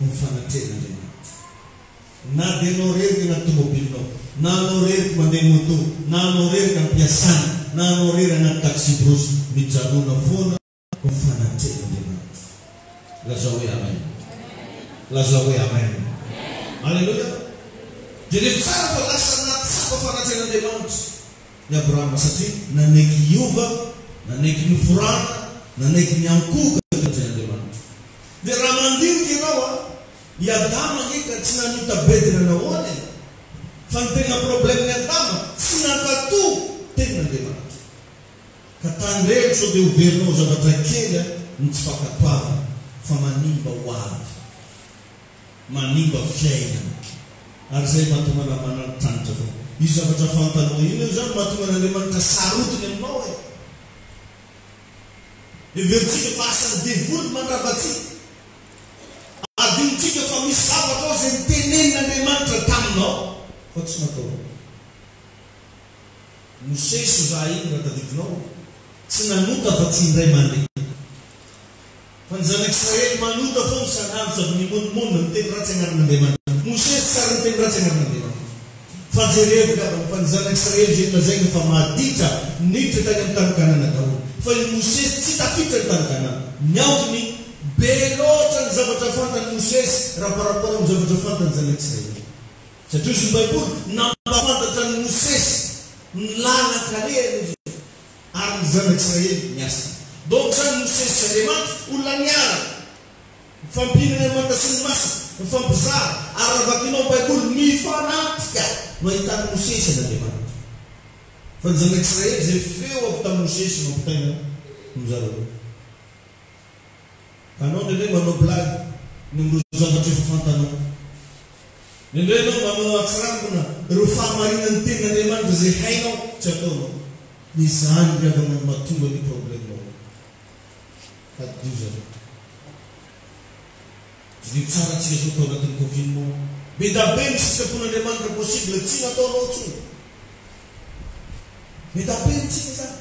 mifanatrehana na dia anao rerika na tomobilinao na anao rerika mandeha moto na anao rerika ampiasana na anao rerika anaty taxi brosy mijanona foana mifanatrehana Andriamanitra lazao hoe amen lazao hoe amen alleluia dia rehefa tsara fa lasa anaty sapa fanatrehana Andriamanitra ny Abrahama satria nanaiky hiova nanaiky niforana nanaiky niankoka Andriamanitra dia raha mandinika ianao Adama eka tsy nanota bedina nahoany fa ny tena problème ny Adama tsy nankato tena Andriamanitra ka tandrehitra sao dia overinao zavatra kely ny tsy fakatoavana fa manimba ho avy manimba fiainana ary zay mahatonga mananotranotra fa izy zavatra fantanao ino zany mahatonga n'Andriamanitra sarotiny aminao everitsika fa asany devoly mandravatsika adintsika fa misy zavatra ao zay nitenen'Andriamanitra taminao fa tsy natao Mosesy raha iny raha tadidikinao tsy nanota fa tsy indray mandeha fa ny zanak'Israely manota fo misanandro sady mimonimona miteny ratsy agnarin'Andriamanitra Mosesy tsara miteny ratsy agnarin'Andriamanitra fa jerevika fa ny zanak'Israely zay lazaina fa maditra niditra tany amin'ny tany Kanana daholo fa ny Mosesy tsy tafiditra ny tany Kanana niaotony be loatra ny zavatra fantany Mosesy raha par rapport amin'ny zavatra fantany zanak'Israely satria izy ny Baiboly nampafantatra ny Mosesy ny lana-kalehany izy ary ny zanak'Israely miasa donc zany Mosesy sy Andriamanitra olona niara mifampinana Andriamanitra sy ny masina mifampizara ary raha vakinao Baiboly mifanatrika no ahitany Mosesy n'Andriamanitra fa ny zanak'Israely zay feo avy tamin'ny Mosesy mampitaina mizareo anao nendray manao blague ny mbo zavatra efa fantanao nendray anao manao atsirangona ireo fahamarinany ten'Andriamanitra zay hainao tsy ataonao izany riavana mahatonga ny problèmenao adio zany ny tsara tsika zao tao anatin'ny confinement be da be ny sitrapon'Andriamanitra possible tsy nataonao tsony be da be ny tsika zany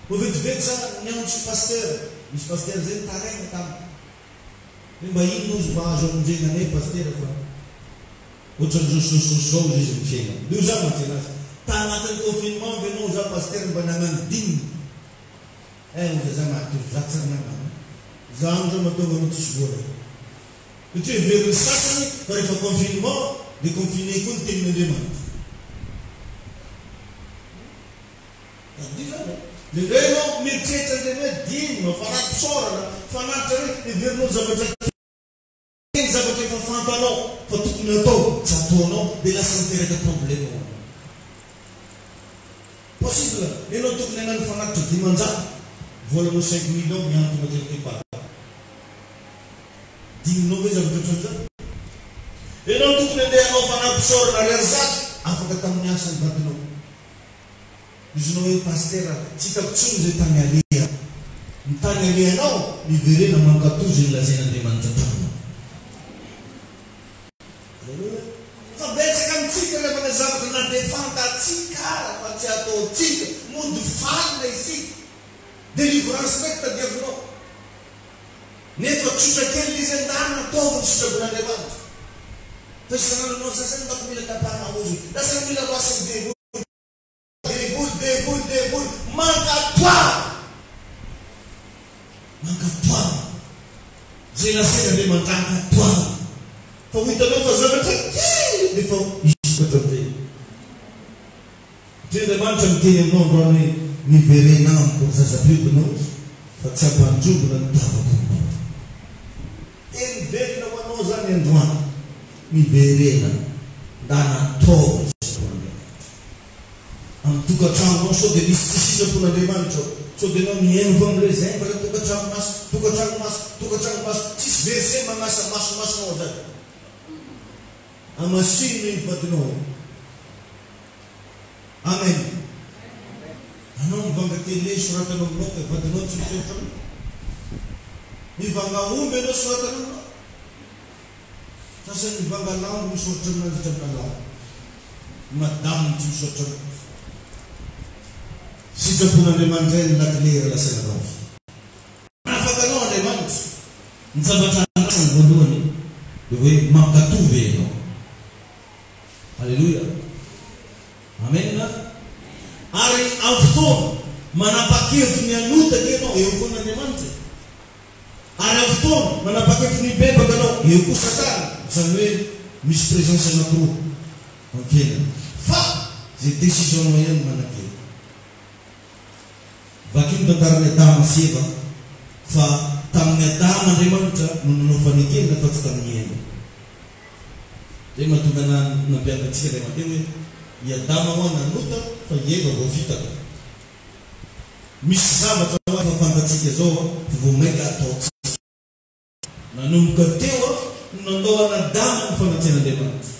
vetivety zany niantso pasteur misy pasteur zay nitaraina taminy mba ino izy mba azo amonjena anay pasteur fa ohatran'izao sososao izy mifiaina io za matyanazy ta anatin'ny confinement venao za pasteur mba nagnano dimy oza za mahatovy nagnano za amza mahatonga no tsisy vola satria veriny sasany fa rehefa confinement dia confiné koa ny tenin'Andriamanitra adio zany lerenao mieritreritra ndrany hoe dimy fanaty pisorana fanatitra hoe iverinao zavatra zavatra efa fantanao fa tokony atao tsy ataonao dia lasa miteraka problème ao possible ianao tokony hanano fanatitra dimanjato volanao 5 millions miantona quelque part diminao hoe zavatra ohatran'izany ianao tokony andeha anao fanaty pisorana ariary zato afaka tamin'ny asany vatinao izinao hoe pasteur tsy hitako tsony zay tany alea ny tany aleanao miverena mankatozy ny lazain'Andriamanitra tamina fa betsaka amitsika rehefa ny zavatra na dia fantatsika ara fa tsy ataotsika mody falina isika délivrance ndraiky tadiavinao nefa tsotra kely izy an-dany ataovy sotrapon'Andriamanitra fa isanananao sasany mako mila tapahana ozy lasa mila roasiny devoly mankatoa zay lasain'Andriamanitra ankatoa fa ho hitanao fa zavatra kely nefa isokatra amizay Andriamanitra miteny aminao androany hoe niverena amin'ny zazabiobinao fa tsy ampanjobona ny tavako teny verina ho anao zany androany niverena nda natao amin'ny tokantragnonao sao dia misy tsisisapon'Andriamanitra sao dia anao mihaino avao amin'ilay zay mbola tokantragno maso tsisy verse manasa masomasonao zany amasino iny vadinao amen anao mivanga tele soratanao aminao ka vadinao tsy misoratra aminao mivanga omby anao soratana aminao sasany mivanga lambo misoratra aminanjy hatramina lambo madaminy tsy misoratra aminao sitrapon'Andriamanitra ny lakilera lasana ravy afaka anao Andriamanitra ny zavatra andrasany voalohany dia hoe mampatovy ianao. Halleluja. Amen. Ary amin'ny fotoana manapa-kevitra ny anotaka ianao eo fon'Andriamanitra. Ary amin'ny fotoana manapa-kevitra ny bebaka anao eo koa Satana. Izany hoe misy présence anankiroa ankena. Fa zay décision ihany manakely. Vakiny tantarany Adama sy Eva fa tamin'ny Adama Andriamanitra no nanao fanekena fa tsy tamin'ny Eva. Zay mahatonga nampianakatsika ilay mateo hoe i Adama ho nanota fa i Eva vao vitaka. Misy zavatra ho efa fantatsika zao vao maika atao tsara. Nanomboka teo nandoana Adama ny fananten'Andriamanitra.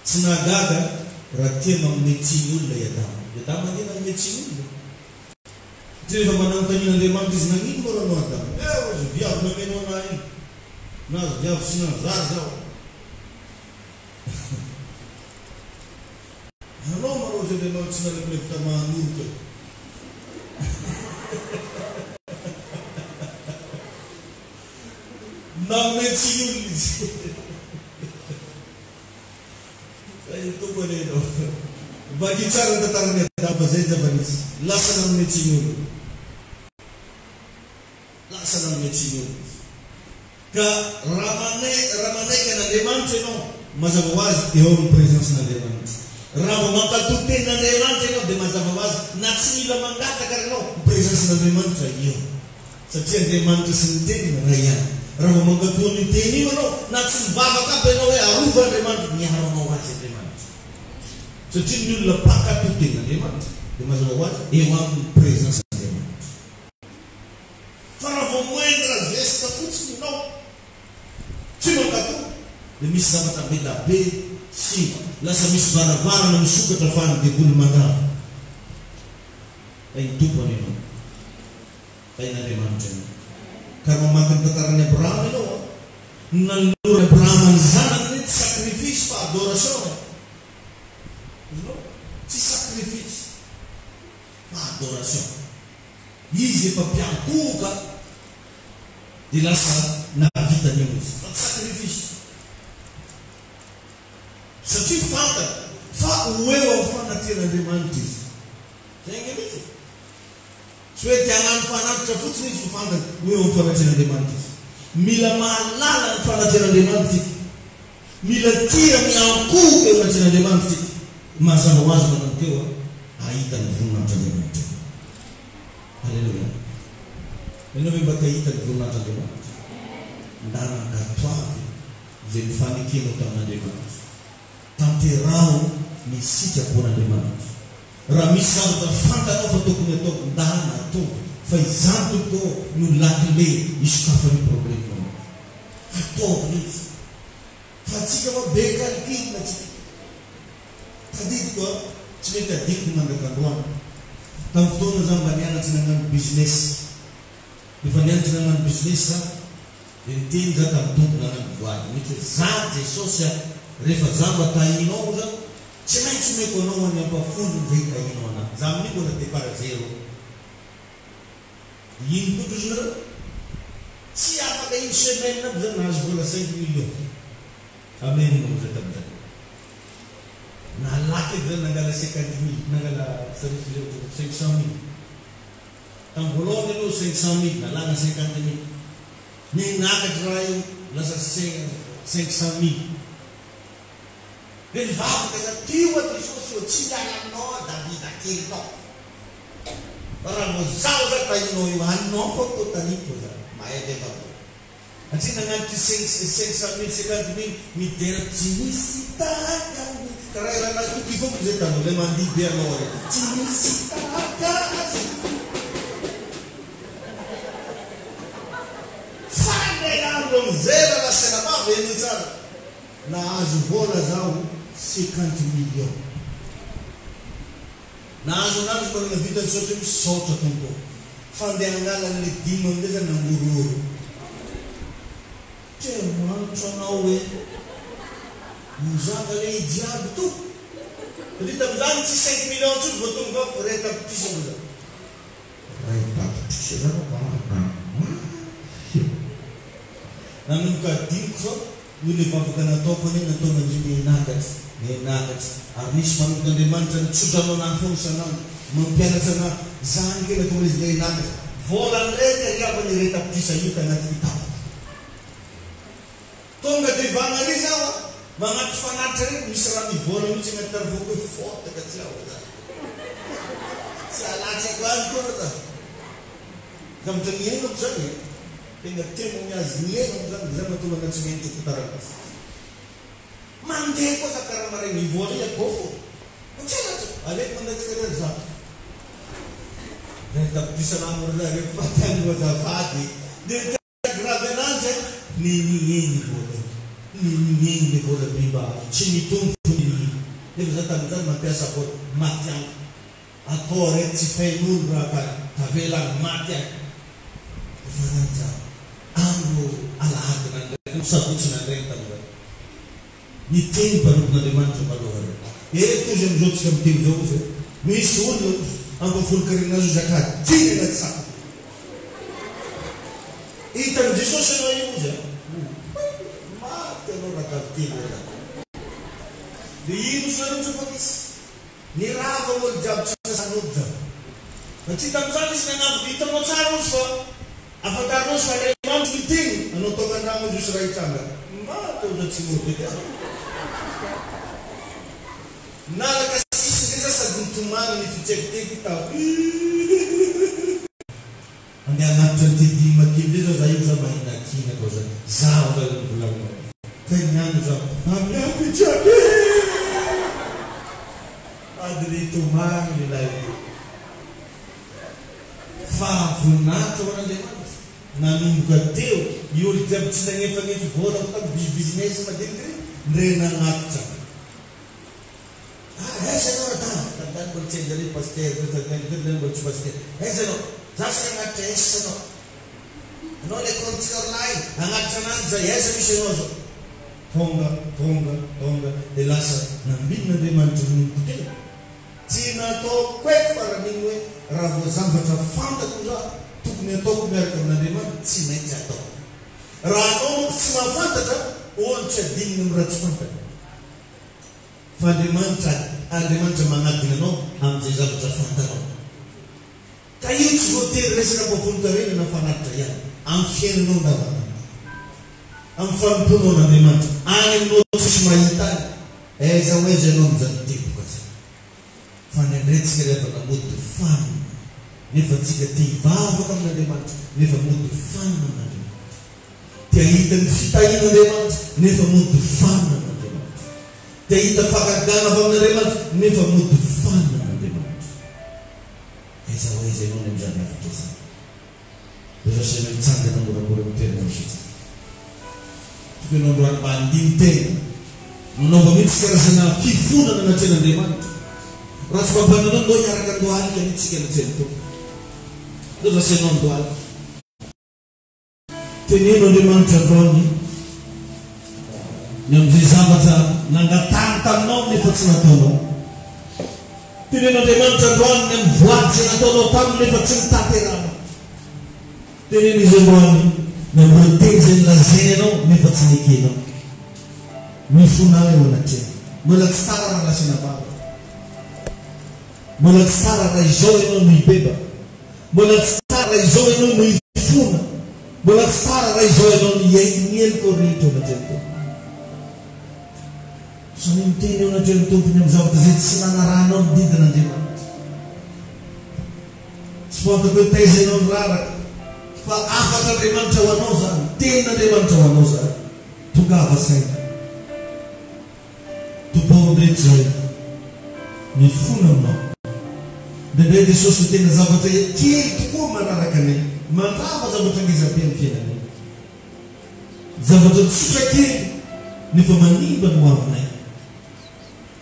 Tsy nahagaga raha tia mametsiny olona i Adama. I Adama dia nametsiny olona. Rehefa mananontanian'Andriamanitra izy nagnino moa ranao Adama? Ozy viavy namenao anahy iny. Na viavy sy nanzary zao. Anao marao zay Andriamanitra tsy nalefilefy tamahan'olo koe. Nametsiny olona izy. Ay tompony ianao. Vaky tsara ny tantarany Adama zay zavanisy. Lasa nametsiny olona. Lasa nametsiny olona. Ka raha manaiky an'Andriamanitra ianao mazava ho azy eo amin'ny présence n'Andriamanitra. Raha vao mankatoy tenin'Andriamanitra ianao dia mazava ho azy na tsy mila mangataka ianao présence n'Andriamanitra eo. Satria Andriamanitra sy ny teniny ray ihany. Raha vao mankatoy ny teny io ianao na tsy mivavaka aby ianao hoe arova Andriamanitra miaro anao azy Andriamanitra. Satria ny olona mpakatoy tenin'Andriamanitra dia mazava ho azy eo amin'ny présence n'Andriamanitra. Fa raha vao moindre zesta fotsiny ianao tsy mankatoy dia misy zavatra be da be sy lasa misy varavarana misokatra fa ny devolo mandava. Ay tompony ianao. Ay n'Andriamanitra ianao. Ka mamaky ny tantarany Abraham ianao nanolora Abraham ny zanany tsy sacrifice fa adoration. Tsy sacrifice fa adoration. Izy efa mpiankoka dia lasa nahavitany eo izy. Fa sacrifice. Satria fantany fa ho eo amin'ny fanateran'Andriamanitra izy. Zay nge mitsy. Tsy hoe ty hagnano fanatitra fotsiny izy ho fantany ho eo amin'ny fanateran'Andriamanitra izy. Mila mahalala ny fanateran'Andriamanitra izy. Mila tia miankoka eo fanateran'Andriamanitra izy. Mazava ho azy mananteo ahita ny voninahitran'Andriamanitra. Halleluja. Ianao hoe mba tahita ny voninahitran'Andriamanitra. Ndanangatoavy izay mifanekenao tamin'Andriamanitra. Tanterao ny sitrapon'Andriamanitra. Raha misy zavatra fantanao fa tokony ataoko ndana ataoko fa izany tokony no lakile isokafany problemanao. Ataoko izy. Fa tsika ma be calcul tsika. Tadidiko tsy mety adiko mandrakandroana. Tamin'ny fotoana zany mba nianatsy nagnano business. Efa nianatsy nagnano business za dia niteny za tamin'ny tompony nagnano voady. Mety hoe za Jesosy rehefa za mba tahinao za tsy maintsy omeko anao any ampafony zay tahinao anahy. Za amin'io mbola départ zéro. Ino koa drozy nareo? Tsy afaka une semaine aby za nahazo vola 5 millions. Amen moa zay tamin'izay. Nalaky eky zany nangala 50 000, nangala 500 000. Tamin'ny voalohany aloha 500 000, nalana 50 000. Ninakatra raha io lasa 500 000. Dia nivavaka za tio a Jesosy tsy ialanao Davida kelinao. Para mozaza tainao io anao koa tanito za mahay defa atsi nagnaty 550,000 midera tsy misy tahaka karaha raha nakoky foko zay tano le mandihy be anao re tsy misy tahaka azy fanay andro amizay raha lasena mavy eny tsara nahazo vola zaho 50 millions nahazo anazy manana vitany sotra misaotra tompo fandeha angalan'le dimy amizay zany nangororo tsy manotro anao hoe mizaka le ijiaby to satria tamizany tsy 5 millions tsotra vao tonga ao ray tapitrisa moa zany ray tapitrisa zany nanomboka adiniko fa io le vavaka nataoko ane natao mandry menakatsy ary misy manomboka Andriamanitra nitsotranao nafony sanandro mampianatra ana zany kena tonga izy menakatsy volan reka riavany ray tapitrisa io tagnaty tapo tonga de vagnare zaho magnaty fanatitra reny misy raha mivola mihitsy agnaty tarivoko hoe fotaka tsy ao za tsy alatsako azy koa za zavatra miainako zany tena temony azy miainako zany zay mahatonga anatsy mentoko taragasy mandeha koa za karaha mare mivola i akofo tsy alatsako aleko mandatsika reny zato ray tapitrisa namoro za rehefa fatanyko azafady de grave ananjy ninieny vola ninieny le vola bemba tsy mitombo ninieny nefa za tamizany mampiasa vola maty anko atao reky tsy fain'olo raha tavela maty anko efa ranja andro alahady nandray sabotsy nandray tamizany miteny mpanobon'Andriamanitra maloha re tozy amizao tsika miteny zao izy misy olona ambafolo karinazo zakady tiny anaty sako hitan'i Jesosy anao io izy maty anao raha taviteny de ino sorantsy fa misy ny rava olo jiaby tsy sasan'olo zany satria tamizany izy nanavy hitanao tsara ozy fa afantarinao sy fa Andriamanitra miteny anao tongan-drano izy osy raha hitranga maty oza tsy mobety nalaka sisy ndresa sady nitomana ny fitsekiteky tao andeha anatitra ny tedimy makely zao za io za mahinakina kao za zaho za volanao kainano za amiapitrabe ady nitomany lelay fa vonaka ho an'Andriamanitra nanomboka teo i olo jiaby tsy nagnefagnefy vola ko tamy business madiniky ndre nanatitra aiza anao tandany mbola tsy anjare paster tandany mbola tsy paster aiza anao zasaka agnatitra aiza anao anao le kontsika orlay agnatitra ananjy zay aiza misy anao zao tonga de lasa nambin'Andriamanitra nombo teo tsy natao koeky faran'iny hoe raha voazavatra fantako za tokony ataoko miaraka amin'Andriamanitra tsy maintsy atao raha anao moa tsy mahafantatra olo tsy adininy amy raha tsy fantaka fa Andriamanitra magnadina anao amin'izay zavatra fantanao ka io tsy voatery resaka ambavolo karena na fanatitra ihany amin'ny fiainanao ndavanandro amin'ny fanomponao n'Andriamanitra any aminao tsisy mahita any aiza ho aiza ianao amizany tempoka zay fa ndraindraytsika rehefa namody fanina nefa tsika te hivavaka amin'Andriamanitra nefa mody fanina amin'Andriamanitra te ahita ny fitahin'Andriamanitra nefa mody fanina amin'Andriamanitra te ahita fakagana avy amin'Andriamanitra nefa mody fanina amin'Andriamanitra aiza ho aiza ianao ny amizany afatra zany rehefa sena mitsangana moramora miterina misitsy tokony androany mba andiny tena manaova mihitsy karazana fifonana anatren'Andriamanitra raha tsy mampananao ndao hiaraka andohalika mihitsika anatreny to ndao zasenao andohalika teneno Andriamanitra androany ny am'izay zavatra nangatany taminao nefa tsy nataonao teneno Andriamanitra androany ny amin'ny voady zay nataonao taminy nefa tsy nitaterana teneno izy androany ny am'roteny zay nilazainao nefa tsy nekenao mifona eo anatreny mbola tsy tara raha lasina baba mbola tsy tara raha izao ianao no hibeba mbola tsy tara raha izao ianao no hifona mbola tsy tara raha izao ianao no mieloko rito anatreny to so ny miteny eo anatreny tompony amin'ny zavatra zay tsy nanarahanao ny didin'Andriamanitra Suatu teza ianao raraka fa afaka Andriamanitra ho anao zany, tena Andriamanitra ho anao zany. Tongava saina tompahondreto zay mifona aminao. Ndraindray Jesosy tena zavatra kely tokoa manaraka anay, mandava zavatra ngezabe amin'ny fiainanay, zavatra tsotra kely nefa manimba no avinay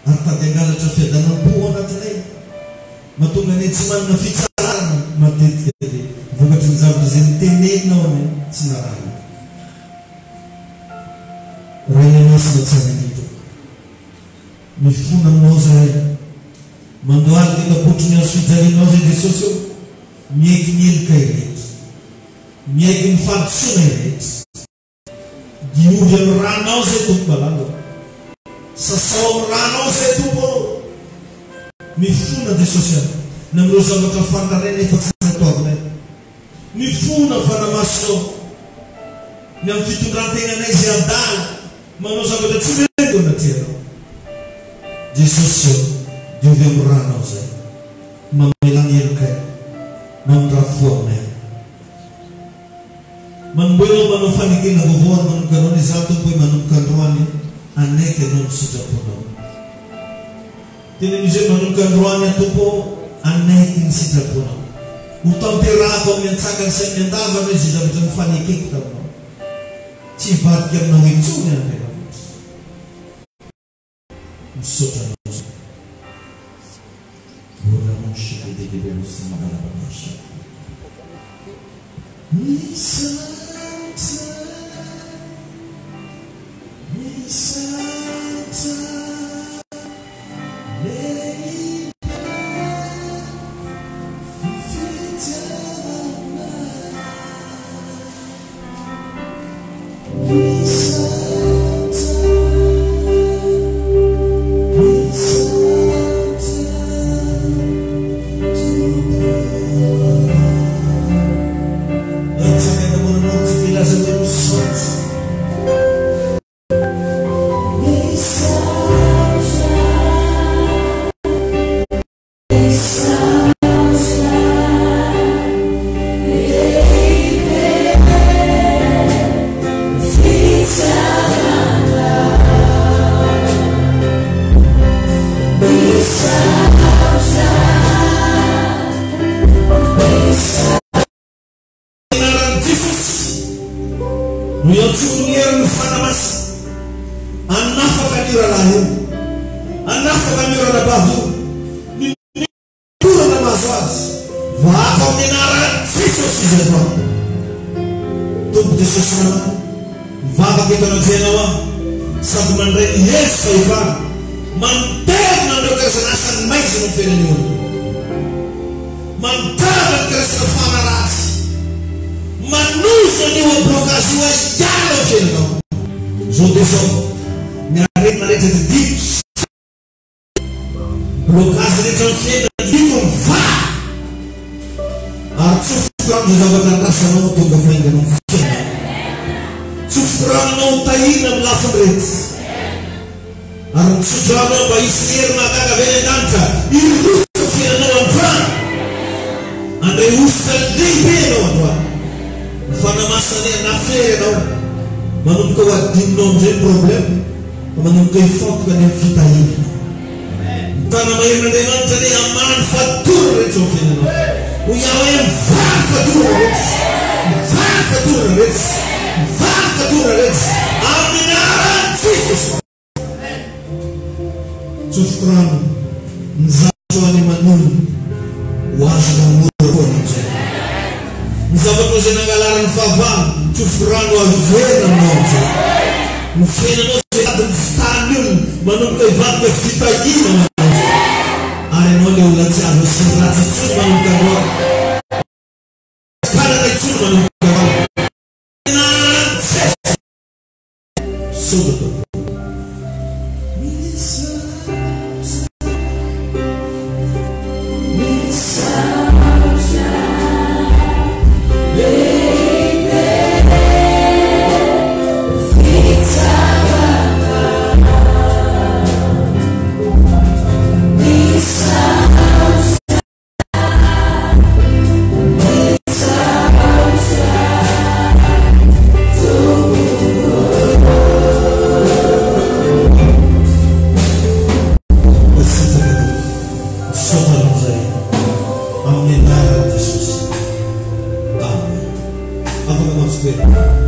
ary tady angalatra fiadanam-po anatinay, mahatonga anay tsy manana fitsarana matetika dia vokatry ny zavatra izay niteneninao anay tsy narahana. Raha iny masina tsara indrindra mifona aminao zahay, mandoaly tekabotry ny azo fijalianao zay Jesosy eo, miaiky mielika irehetra, miaiky mifampisoana irehetra, diovy amin'ny ranao zay tompo balalo, sasao amin'ny ranao zay tompo. Mifona Jesosy any namireo zavatra fantarena efa tsy nataonay, mifona fanamasinao ny amin'ny fitondrantenanay zay adala manao zavatra tsy mety anatinao. Jesosy eo diovy amin'ny ranao zay, mamelany elokay, mamindrafo aminay, manomboanao manao fanekena vaovao ary manomboka anao ny za tompo hoe manomboka androany anaiky anao ny sitraponao. Tena misy manomboka androany tompo anaiky ny sitraponao. Ho tamperako amin'ny antsakany sy amin'ny andavana izy zavatra mifanekeko taminao, tsy hivadika aminao intsony Andriamanitra. Misaotra anao zay. Ora non scende di veloce ma la conosce. Mi santa, lei afaka matsy toerana